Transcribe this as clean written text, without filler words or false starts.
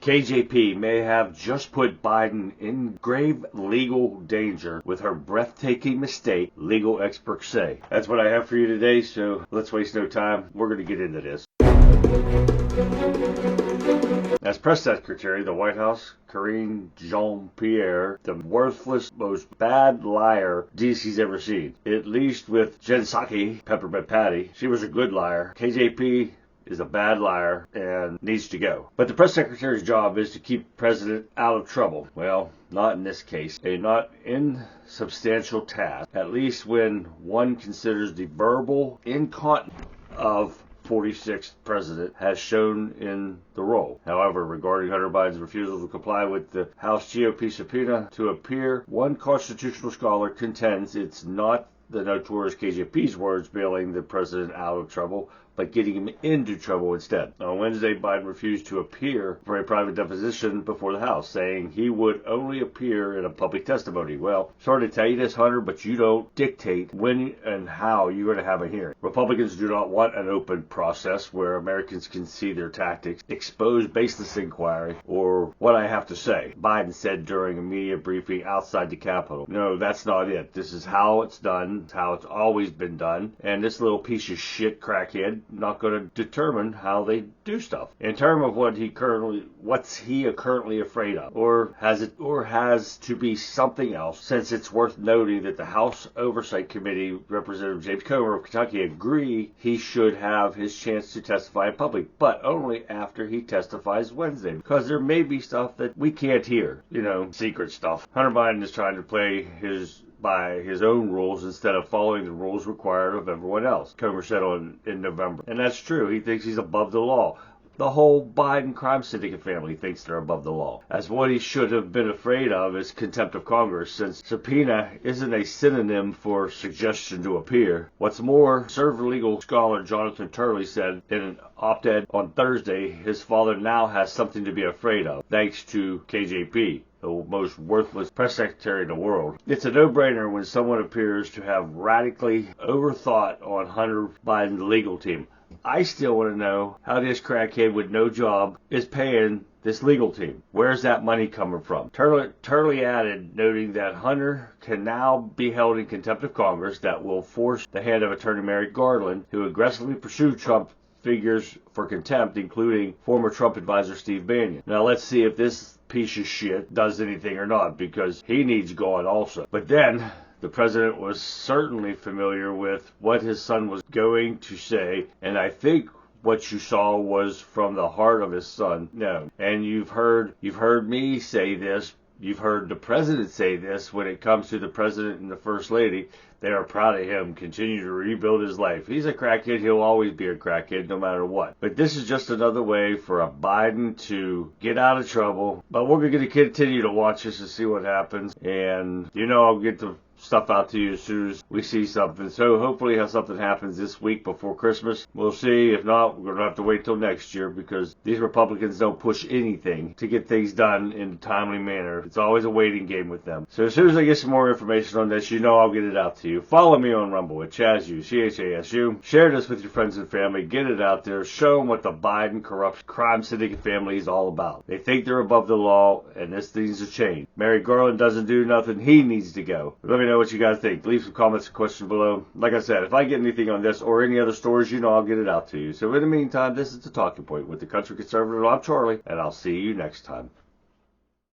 KJP may have just put Biden in grave legal danger with her breathtaking mistake, legal experts say. That's what I have for you today, so let's waste no time. We're going to get into this. As press secretary of the White House, Karine Jean-Pierre, the worthless, most bad liar DC's ever seen. At least with Jen Psaki, Peppermint Patty, she was a good liar. KJP is a bad liar and needs to go. But the press secretary's job is to keep the president out of trouble. Well, not in this case. A not insubstantial task, at least when one considers the verbal incontinence of 46th president has shown in the role. However, regarding Hunter Biden's refusal to comply with the House GOP subpoena to appear, one constitutional scholar contends it's not the notorious KJP's words bailing the president out of trouble, but getting him into trouble instead. On Wednesday, Biden refused to appear for a private deposition before the House, saying he would only appear in a public testimony. Well, sorry to tell you this, Hunter, but you don't dictate when and how you're going to have a hearing. Republicans do not want an open process where Americans can see their tactics, expose baseless inquiry, or what I have to say, Biden said during a media briefing outside the Capitol. No, that's not it. This is how it's done. It's how it's always been done. And this little piece of shit crackhead not going to determine how they do stuff. In terms of what's he currently afraid of, or has to be something else, since it's worth noting that the House Oversight Committee Representative James Comer of Kentucky agree he should have his chance to testify in public, but only after he testifies Wednesday, because there may be stuff that we can't hear, secret stuff. Hunter Biden is trying to play by his own rules instead of following the rules required of everyone else, Comer said in November. And that's true. He thinks he's above the law. The whole Biden crime syndicate family thinks they're above the law. As what he should have been afraid of is contempt of Congress, since subpoena isn't a synonym for suggestion to appear. What's more, conservative legal scholar Jonathan Turley said in an op-ed on Thursday his father now has something to be afraid of, thanks to KJP, the most worthless press secretary in the world. It's a no-brainer when someone appears to have radically overthought on Hunter Biden's legal team. I still want to know how this crackhead with no job is paying this legal team. Where's that money coming from? Turley added, noting that Hunter can now be held in contempt of Congress that will force the hand of Attorney Merrick Garland, who aggressively pursued Trump figures for contempt, including former Trump advisor Steve Bannon. Now let's see if this piece of shit does anything or not, because he needs gone also. But then the president was certainly familiar with what his son was going to say, and I think what you saw was from the heart of his son. No. And you've heard me say this. You've heard the president say this when it comes to the president and the first lady. They are proud of him, continue to rebuild his life. He's a crackhead. He'll always be a crackhead no matter what. But this is just another way for a Biden to get out of trouble. But we're going to continue to watch this and see what happens. And, I'll get the stuff out to you as soon as we see something. So hopefully something happens this week before Christmas. We'll see. If not, we're going to have to wait till next year, because these Republicans don't push anything to get things done in a timely manner. It's always a waiting game with them. So as soon as I get some more information on this, I'll get it out to you. Follow me on Rumble at Chasu, CHASU. Share this with your friends and family. Get it out there. Show them what the Biden corrupt crime syndicate family is all about. They think they're above the law, and this needs to change. Merrick Garland doesn't do nothing. He needs to go. Let me know what you guys think. Leave some comments and questions below. Like I said, if I get anything on this or any other stories, I'll get it out to you. So in the meantime, this is The Talking Point with the Country Conservative. I'm Charlie, and I'll see you next time.